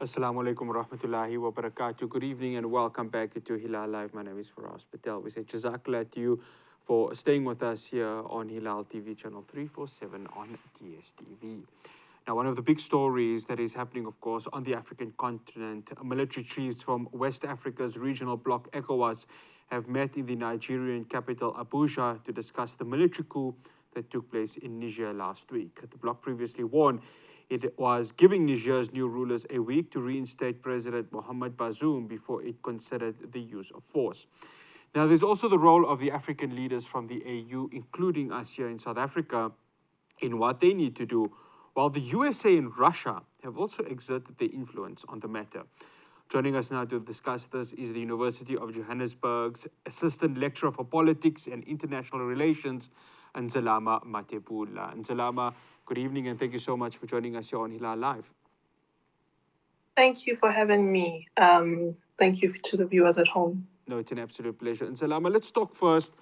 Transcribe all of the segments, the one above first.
Assalamu alaikum wa rahmatullahi wa barakatuh. Good evening and welcome back to Hilaal Live. My name is Faraz Patel. We say Jazakallah to you for staying with us here on Hilaal TV channel 347 on DSTV. Now, one of the big stories that is happening, of course, on the African continent, military chiefs from West Africa's regional bloc ECOWAS have met in the Nigerian capital Abuja to discuss the military coup that took place in Niger last week. The bloc previously warned it was giving Niger's new rulers a week to reinstate President Mohamed Bazoum before it considered the use of force. Now, there's also the role of the African leaders from the AU, including us here in South Africa, in what they need to do, while the USA and Russia have also exerted their influence on the matter. Joining us now to discuss this is the University of Johannesburg's Assistant Lecturer for Politics and International Relations, Ndzalama Mathebula. Ndzalama, good evening and thank you so much for joining us here on Hilaal Live. Thank you for having me. Thank you to the viewers at home. No, it's an absolute pleasure. Ndzalama, let's talk first.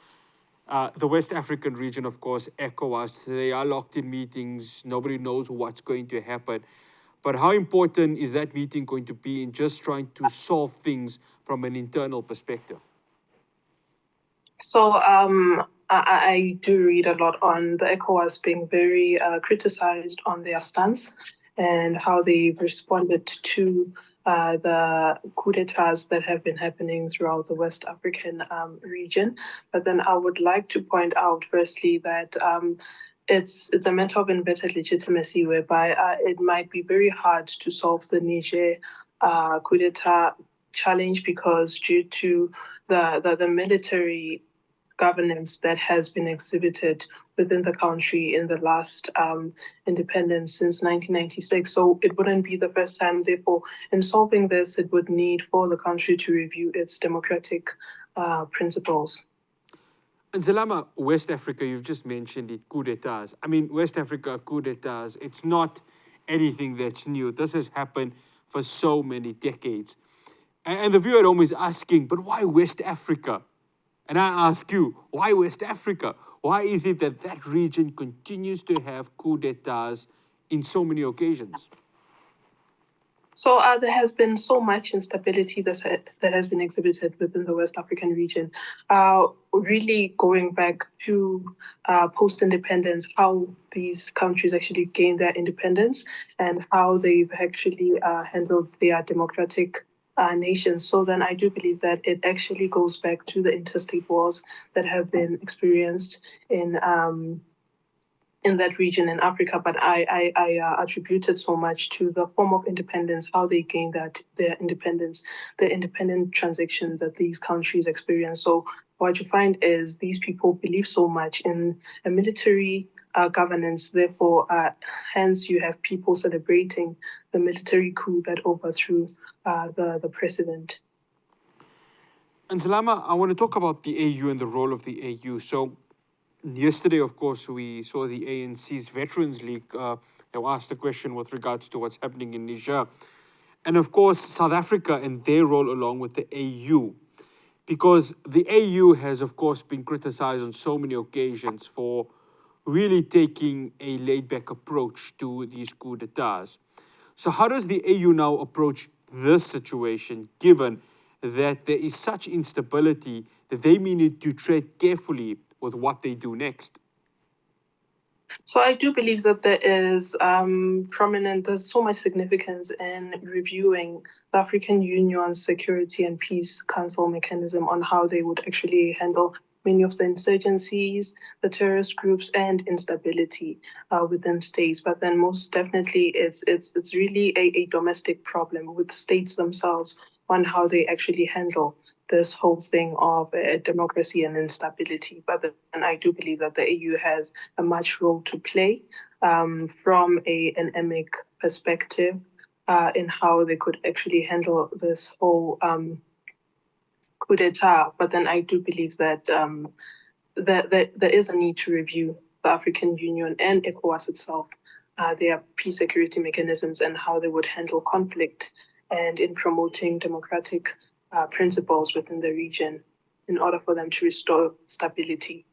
The West African region, of course, ECOWAS, they are locked in meetings. Nobody knows what's going to happen. But how important is that meeting going to be in just trying to solve things from an internal perspective? So I do read a lot on the ECOWAS being very criticized on their stance and how they've responded to the coup d'etats that have been happening throughout the West African region. But then I would like to point out firstly that it's a matter of embedded legitimacy whereby it might be very hard to solve the Niger coup d'etat challenge because due to the military governance that has been exhibited within the country in the last independence since 1996. So it wouldn't be the first time. Therefore, in solving this, it would need for the country to review its democratic principles. Ndzalama, West Africa, you've just mentioned it, coup d'etats. I mean, West Africa, coup d'etats, it's not anything that's new. This has happened for so many decades. And the viewer at home is asking, but why West Africa? And I ask you, why West Africa? Why is it that that region continues to have coup d'etats in so many occasions? So there has been so much instability that has been exhibited within the West African region, really going back to post-independence, how these countries actually gained their independence and how they've actually handled their democratic nations. So then I do believe that it actually goes back to the interstate wars that have been experienced in that region in Africa. But I attribute it so much to the form of independence, how they gained their independence, the independent transition that these countries experience. So what you find is these people believe so much in a military governance. Therefore, hence you have people celebrating the military coup that overthrew the president. And Ndzalama, I want to talk about the AU and the role of the AU. So yesterday, of course, we saw the ANC's Veterans League. They were asked a question with regards to what's happening in Niger. And of course, South Africa and their role along with the AU. Because the AU has, of course, been criticized on so many occasions for really taking a laid-back approach to these coup d'etats. So how does the AU now approach this situation, given that there is such instability that they may need to tread carefully with what they do next? So I do believe that there is there's so much significance in reviewing the African Union's Security and Peace Council mechanism on how they would actually handle many of the insurgencies, the terrorist groups, and instability within states. But then most definitely it's really a domestic problem with states themselves on how they actually handle this whole thing of democracy and instability. But then I do believe that the AU has a much role to play from an emic perspective in how they could actually handle this whole coup d'etat. But then I do believe that that there is a need to review the African Union and ECOWAS itself, their peace security mechanisms and how they would handle conflict and in promoting democratic principles within the region in order for them to restore stability.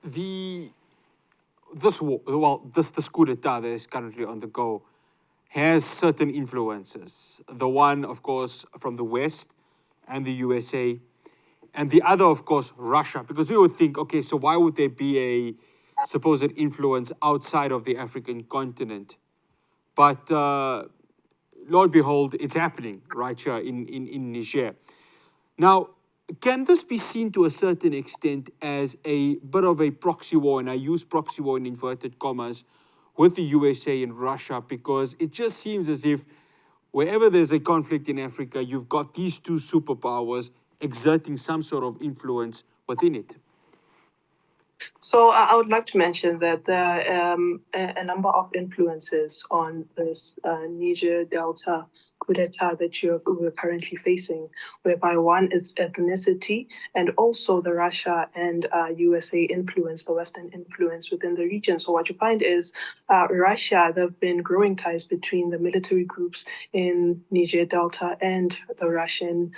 This coup d'etat that is currently on the go has certain influences. The one, of course, from the West and the USA, and the other, of course, Russia, because we would think, okay, so why would there be a supposed influence outside of the African continent? But Lord behold, it's happening right here in Niger. Now, can this be seen to a certain extent as a bit of a proxy war, and I use proxy war in inverted commas, with the USA and Russia, because it just seems as if wherever there's a conflict in Africa, you've got these two superpowers exerting some sort of influence within it. So I would like to mention that there are a number of influences on this Niger Delta coup d'etat that we're currently facing, whereby one is ethnicity and also the Russia and USA influence, the Western influence within the region. So what you find is Russia, there have been growing ties between the military groups in Niger Delta and the Russian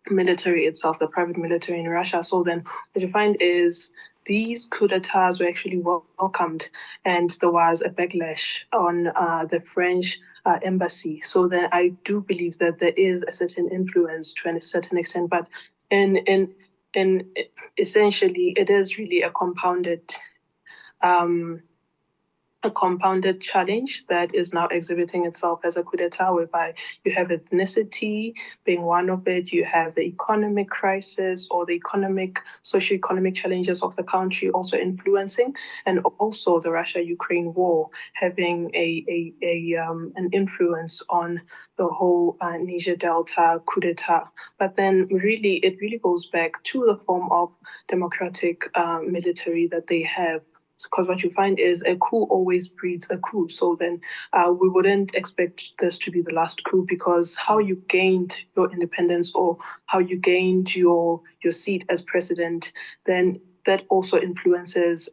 military itself, the private military in Russia. So then what you find is these coup d'etats were actually welcomed, and there was a backlash on the French embassy. So then I do believe that there is a certain influence to a certain extent, but in essentially it is really a compounded challenge that is now exhibiting itself as a coup d'etat, whereby you have ethnicity being one of it, you have the economic crisis or the socio-economic challenges of the country also influencing, and also the Russia-Ukraine war having an influence on the whole Niger Delta coup d'etat. But then it really goes back to the form of democratic military that they have. Because what you find is a coup always breeds a coup. So then we wouldn't expect this to be the last coup, because how you gained your independence or how you gained your seat as president, then that also influences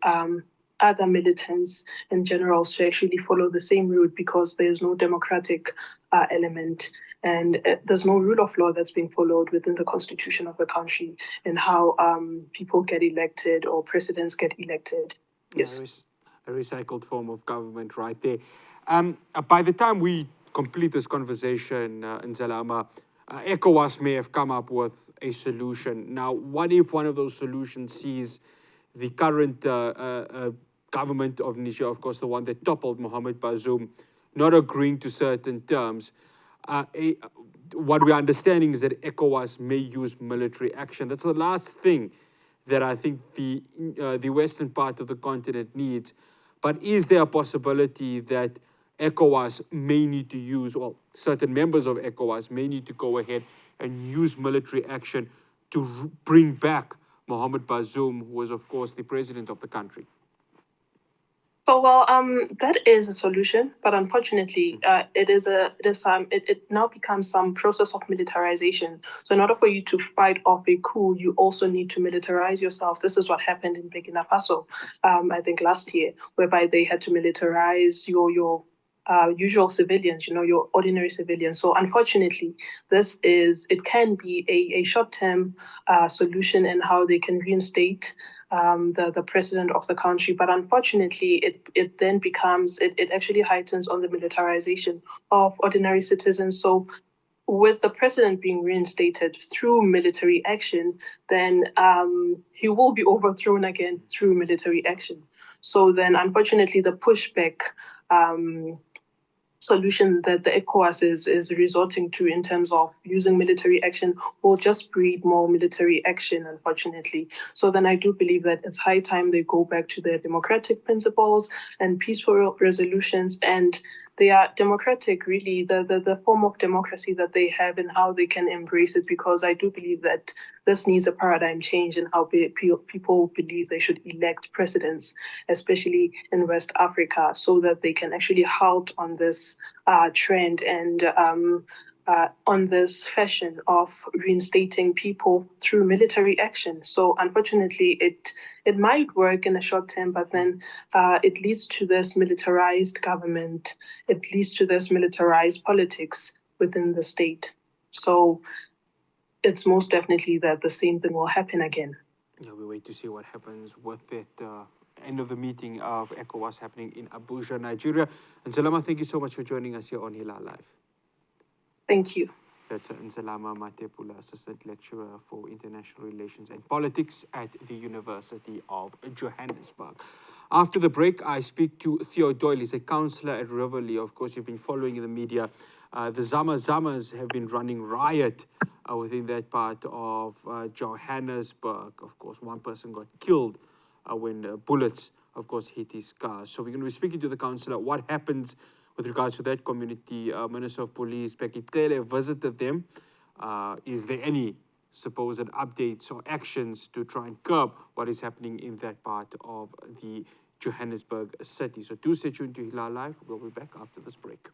other militants and generals to actually follow the same route, because there's no democratic element. And there's no rule of law that's being followed within the constitution of the country, and how people get elected or presidents get elected. Yes. A recycled form of government right there. By the time we complete this conversation, Ndzalama, ECOWAS may have come up with a solution. Now, what if one of those solutions sees the current government of Niger, of course, the one that toppled Mohamed Bazoum, not agreeing to certain terms? What we're understanding is that ECOWAS may use military action. That's the last thing that I think the western part of the continent needs. But is there a possibility that ECOWAS may need to use, or certain members of ECOWAS may need to go ahead and use military action to bring back Mohamed Bazoum, who was, of course, the president of the country? So, well, that is a solution, but unfortunately, it now becomes some process of militarization. So, in order for you to fight off a coup, you also need to militarize yourself. This is what happened in Burkina Faso, I think last year, whereby they had to militarize your usual civilians, your ordinary civilians. So unfortunately, it can be a short-term solution in how they can reinstate the president of the country. But unfortunately, it then becomes, it actually heightens on the militarization of ordinary citizens. So with the president being reinstated through military action, then he will be overthrown again through military action. So then, unfortunately, the pushback solution that the ECOWAS is resorting to in terms of using military action will just breed more military action, unfortunately. So then I do believe that it's high time they go back to their democratic principles and peaceful resolutions, and they are democratic, really, the form of democracy that they have and how they can embrace it, because I do believe that this needs a paradigm change in how people believe they should elect presidents, especially in West Africa, so that they can actually halt on this trend and on this fashion of reinstating people through military action. So unfortunately, it might work in the short term, but then it leads to this militarized government. It leads to this militarized politics within the state. So it's most definitely that the same thing will happen again. Yeah, we wait to see what happens with it end of the meeting of ECOWAS happening in Abuja, Nigeria. And Ndzalama, thank you so much for joining us here on Hilaal Live. Thank you. That's Ndzalama Mathebula, Assistant Lecturer for International Relations and Politics at the University of Johannesburg. After the break, I speak to Theo Doyle. He's a councillor at Riverlea. Of course, you've been following in the media. The Zamas have been running riot within that part of Johannesburg. Of course, one person got killed when bullets, of course, hit his car. So we're going to be speaking to the councillor. What happens with regards to that community? Minister of Police, Becky Cele, visited them. Is there any supposed updates or actions to try and curb what is happening in that part of the Johannesburg city? So do stay tuned to Hilaal Live. We'll be back after this break.